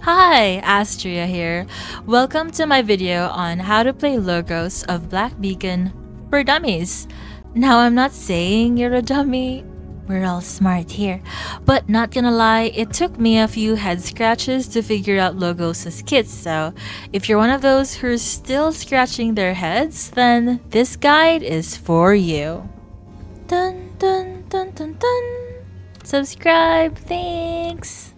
Hi, Astria here. Welcome to my video on how to play Logos of Black Beacon for Dummies. Now, I'm not saying you're a dummy. We're all smart here. But not gonna lie, it took me a few head scratches to figure out Logos as kids, so if you're one of those who's still scratching their heads, then this guide is for you. Dun dun dun dun dun. Subscribe, thanks!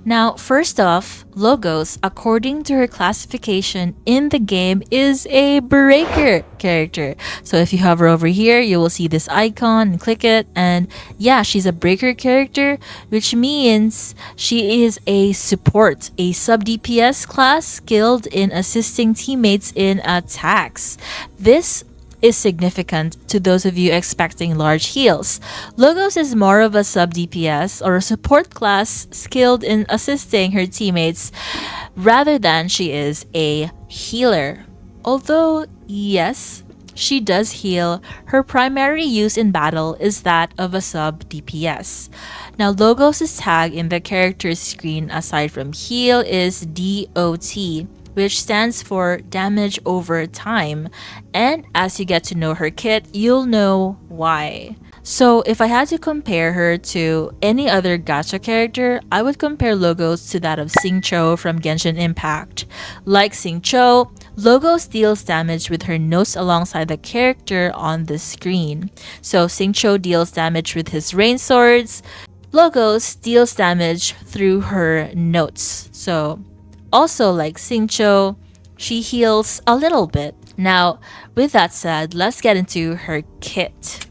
Now, first off, Logos, according to her classification in the game, is a breaker character. So if you hover over here, you will see this icon and click it. And yeah, she's a breaker character, which means she is a support, a sub-DPS class skilled in assisting teammates in attacks. This is significant to those of you expecting large heals. Logos is more of a sub-DPS or a support class skilled in assisting her teammates rather than she is a healer. Although, yes, she does heal, her primary use in battle is that of a sub-DPS. Now, Logos' tag in the character screen aside from heal is DOT, which stands for damage over time. And as you get to know her kit, you'll know why. So if I had to compare her to any other gacha character, I would compare Logos to that of Xingqiu from Genshin Impact. Like Xingqiu, Logos deals damage with her notes alongside the character on the screen. So Xingqiu deals damage with his rain swords. Logos deals damage through her notes. So also, like Xingqiu, she heals a little bit. Now, with that said, let's get into her kit.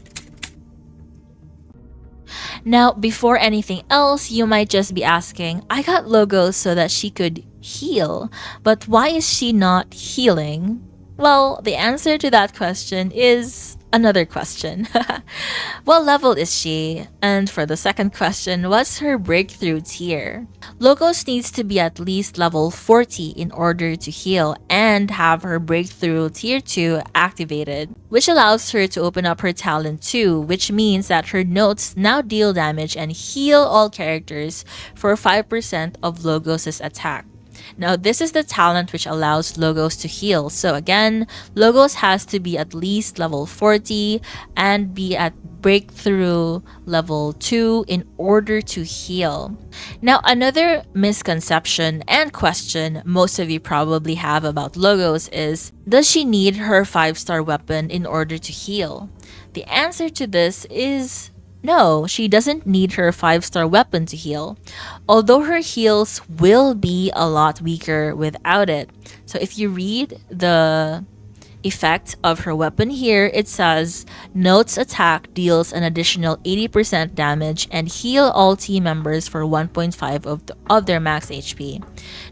Now, before anything else, you might just be asking, I got Logos so that she could heal, but why is she not healing? Well, the answer to that question is another question. What level is she? And for the second question, what's her breakthrough tier? Logos needs to be at least level 40 in order to heal and have her breakthrough tier 2 activated, which allows her to open up her talent 2, which means that her notes now deal damage and heal all characters for 5% of Logos' attack. Now, this is the talent which allows Logos to heal. So again, Logos has to be at least level 40 and be at breakthrough level 2 in order to heal. Now, another misconception and question most of you probably have about Logos is, does she need her 5-star weapon in order to heal? The answer to this is no, she doesn't need her 5-star weapon to heal, although her heals will be a lot weaker without it. So if you read the effect of her weapon here, it says, Notes attack deals an additional 80% damage and heal all team members for 1.5 of their max HP.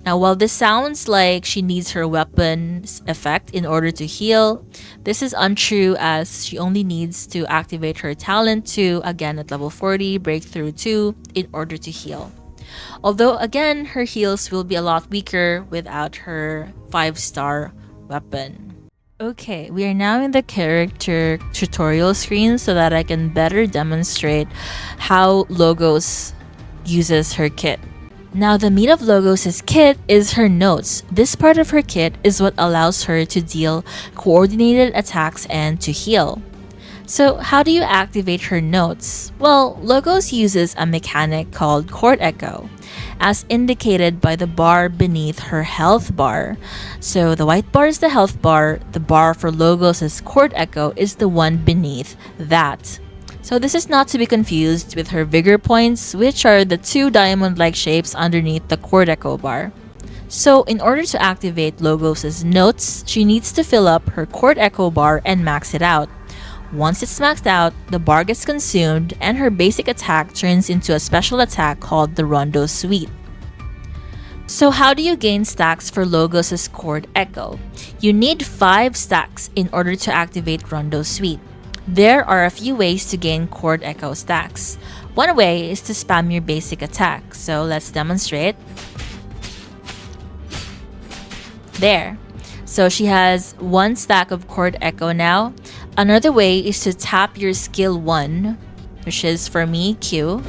Now, while this sounds like she needs her weapon's effect in order to heal, this is untrue as she only needs to activate her talent 2 again at level 40, breakthrough 2 in order to heal. Although again, her heals will be a lot weaker without her 5-star weapon. Okay, we are now in the character tutorial screen so that I can better demonstrate how Logos uses her kit. Now, the meat of Logos' kit is her notes. This part of her kit is what allows her to deal coordinated attacks and to heal. So how do you activate her notes? Well, Logos uses a mechanic called Chord Echo, as indicated by the bar beneath her health bar. So the white bar is the health bar, the bar for Logos' Chord Echo is the one beneath that. So this is not to be confused with her vigor points, which are the 2 diamond-like shapes underneath the Chord Echo bar. So in order to activate Logos' notes, she needs to fill up her Chord Echo bar and max it out. Once it's maxed out, the bar gets consumed and her basic attack turns into a special attack called the Rondo Suite. So how do you gain stacks for Logos' Chord Echo? You need 5 stacks in order to activate Rondo Suite. There are a few ways to gain Chord Echo stacks. One way is to spam your basic attack, so let's demonstrate. There. So she has 1 stack of Chord Echo now. Another way is to tap your skill 1, which is for me Q.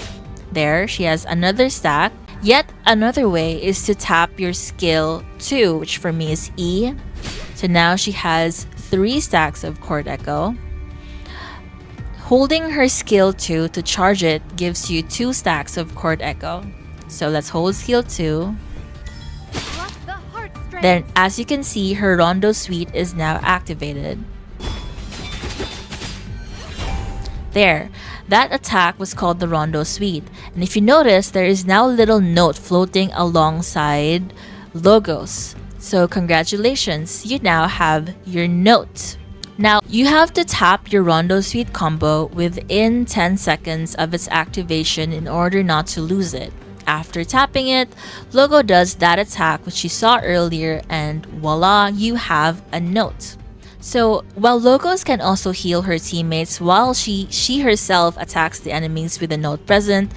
There, she has another stack. Yet Another way is to tap your skill 2, which for me is E. So now she has 3 stacks of Chord Echo. Holding her skill 2 to charge it gives you 2 stacks of Chord Echo. So let's hold skill 2. Then as you can see, her Rondo Suite is now activated. There, that attack was called the Rondo Suite. And if you notice, there is now a little note floating alongside Logos. So congratulations, you now have your note. Now, you have to tap your Rondo Suite combo within 10 seconds of its activation in order not to lose it. After tapping it, Logo does that attack which you saw earlier, and voila, you have a note. So, while Logos can also heal her teammates while she herself attacks the enemies with a note present,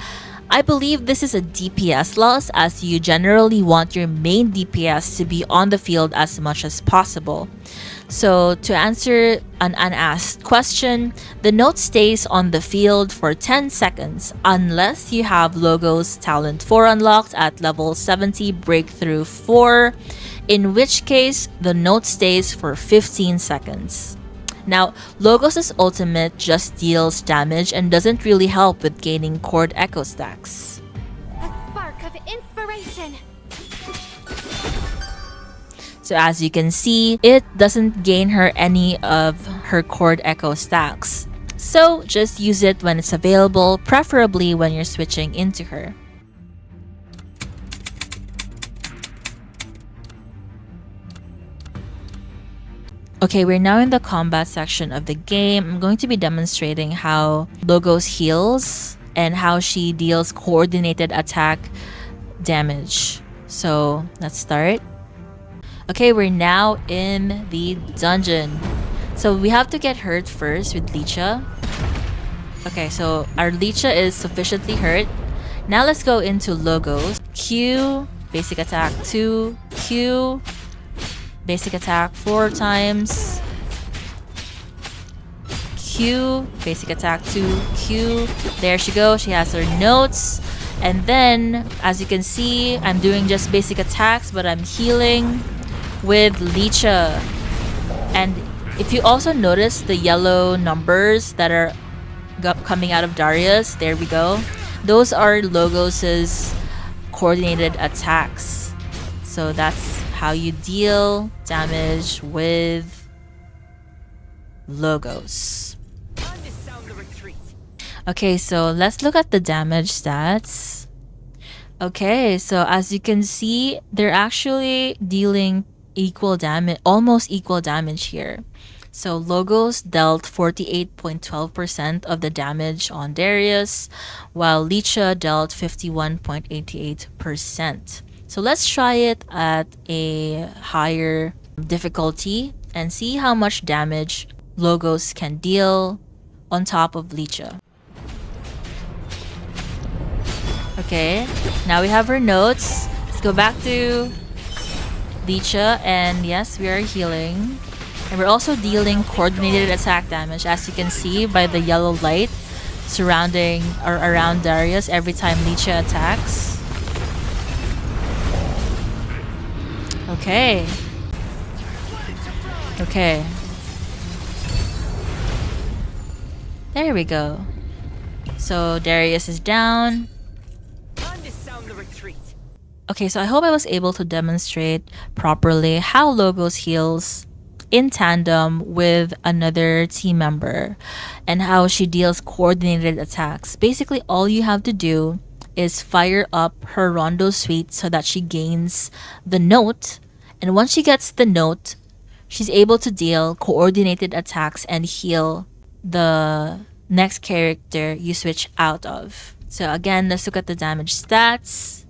I believe this is a DPS loss, as you generally want your main DPS to be on the field as much as possible. So to answer an unasked question, the note stays on the field for 10 seconds unless you have Logos Talent 4 unlocked at level 70 Breakthrough 4, in which case the note stays for 15 seconds. Now, Logos' ultimate just deals damage and doesn't really help with gaining Chord Echo stacks. A spark of inspiration. So as you can see, it doesn't gain her any of her Chord Echo stacks. So just use it when it's available, preferably when you're switching into her. Okay, we're now in the combat section of the game. I'm going to be demonstrating how Logos heals and how she deals coordinated attack damage. So let's start. Okay, we're now in the dungeon. So we have to get hurt first with Licha. Okay, so our Licha is sufficiently hurt. Now let's go into Logos. Q, basic attack 2, Q, basic attack 4 times, Q, basic attack 2, Q. There she goes, she has her notes. And then, as you can see, I'm doing just basic attacks, but I'm healing with Licha. And if you also notice the yellow numbers that are coming out of Darius, there we go. Those are Logos's coordinated attacks. So that's how you deal damage with Logos. Okay, so let's look at the damage stats. Okay, so as you can see, they're actually dealing equal damage, almost equal damage here. So Logos dealt 48.12% of the damage on Darius, while Licha dealt 51.88%. So let's try it at a higher difficulty and see how much damage Logos can deal on top of Licha. Okay, now we have her notes. Let's go back to Licha, and yes, we are healing. And we're also dealing coordinated attack damage, as you can see by the yellow light surrounding or around Darius every time Licha attacks. Okay. Okay. There we go. So Darius is down. Okay, so I hope I was able to demonstrate properly how Logos heals in tandem with another team member and how she deals coordinated attacks. Basically, all you have to do is fire up her Rondo Suite so that she gains the note, and once she gets the note, she's able to deal coordinated attacks and heal the next character you switch out of. So again, let's look at the damage stats.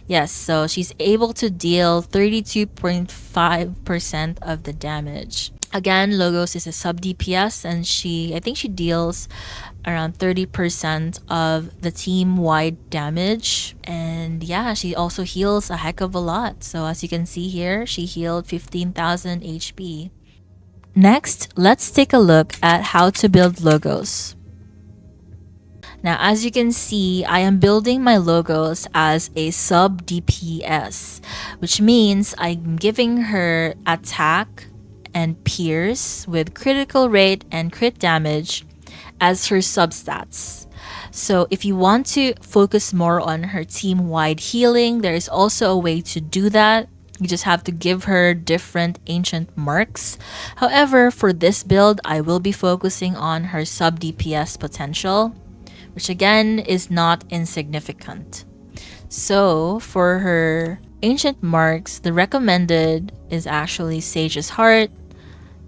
Yes, so she's able to deal 32.5% of the damage. Again, Logos is a sub DPS, and I think she deals around 30% of the team-wide damage. And yeah, she also heals a heck of a lot. So as you can see here, she healed 15,000 HP. Next, let's take a look at how to build Logos. Now, as you can see, I am building my logos as a sub DPS, which means I'm giving her attack and pierce with critical rate and crit damage as her substats. So if you want to focus more on her team-wide healing, there is also a way to do that. You just have to give her different ancient marks. However, for this build, I will be focusing on her sub DPS potential, which again is not insignificant. So for her ancient marks, the recommended is actually Sage's Heart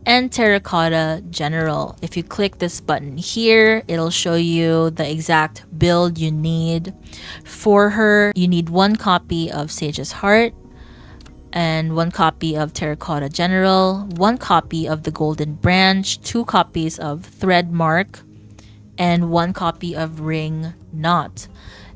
and Terracotta General. If you click this button here, it'll show you the exact build you need. For her, you need 1 copy of Sage's Heart and 1 copy of Terracotta General, 1 copy of the Golden Branch, 2 copies of Thread Mark, and 1 copy of Ring Knot.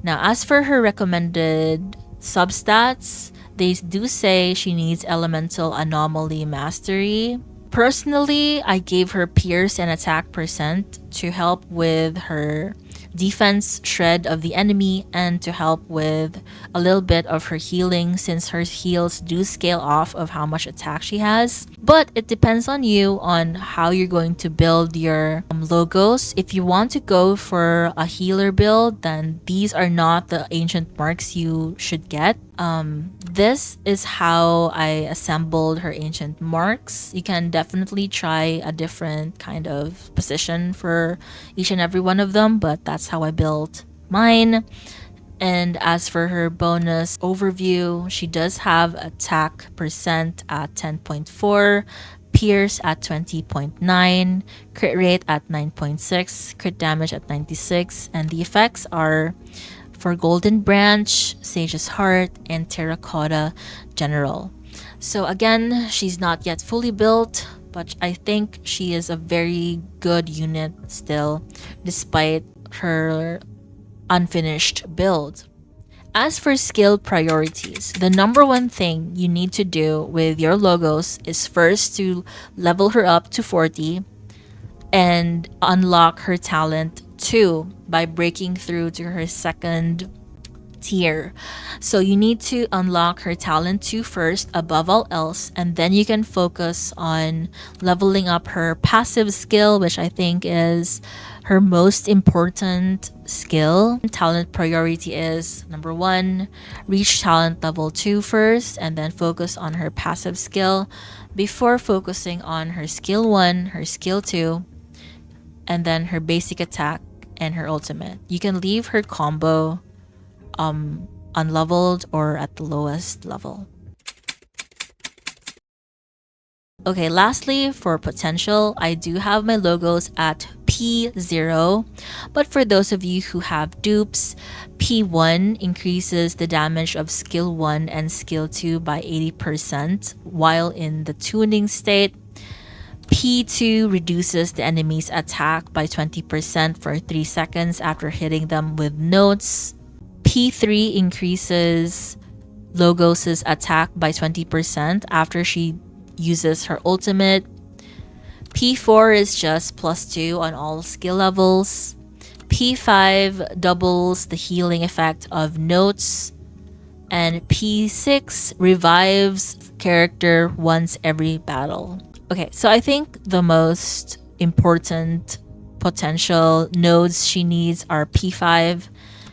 Now, as for her recommended substats, they do say she needs Elemental Anomaly Mastery. Personally, I gave her Pierce and Attack percent to help with her defense shred of the enemy and to help with a little bit of her healing, since her heals do scale off of how much attack she has. But it depends on you on how you're going to build your logos. If you want to go for a healer build, then these are not the ancient marks you should get. This is how I assembled her ancient marks. You can definitely try a different kind of position for each and every one of them, but that's how I built mine. And as for her bonus overview, she does have attack percent at 10.4, pierce at 20.9, crit rate at 9.6, crit damage at 96, and the effects are for Golden Branch, Sage's Heart, and Terracotta General. So again, she's not yet fully built, but I think she is a very good unit still, despite her unfinished build. As for skill priorities, the number 1 thing you need to do with your logos is first to level her up to 40 and unlock her talent 2 by breaking through to her 2nd tier. So you need to unlock her talent 2 first above all else, and then you can focus on leveling up her passive skill, which I think is her most important skill. Talent priority is number 1, reach talent level 2 first, and then focus on her passive skill before focusing on her skill 1, her skill 2, and then her basic attack and her ultimate. You can leave her combo unleveled or at the lowest level. Okay, lastly, for potential, I do have my logos at P0, but for those of you who have dupes, P1 increases the damage of skill 1 and skill 2 by 80% while in the tuning state. P2 reduces the enemy's attack by 20% for 3 seconds after hitting them with notes. P3 increases Logos' attack by 20% after she uses her ultimate. P4 is just +2 on all skill levels. P5 doubles the healing effect of notes. And P6 revives character once every battle. Okay, so I think the most important potential nodes she needs are P5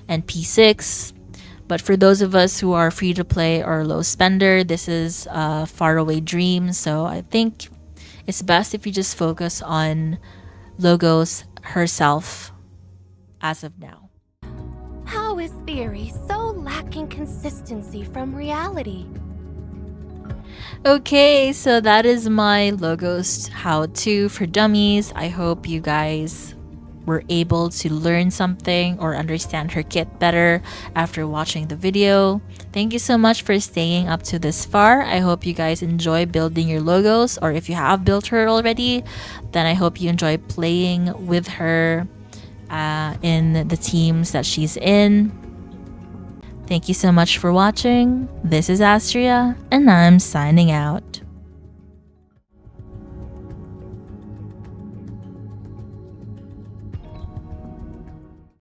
and P6. But for those of us who are free to play or low spender, this is a faraway dream. So I think it's best if you just focus on Logos herself as of now. How is theory so lacking consistency from reality? Okay, so that is my Logos how-to for dummies. I hope you guys were able to learn something or understand her kit better after watching the video. Thank you so much for staying up to this far. I hope you guys enjoy building your Logos, or if you have built her already, then I hope you enjoy playing with her in the teams that she's in. Thank you so much for watching. This is Astria, and I'm signing out.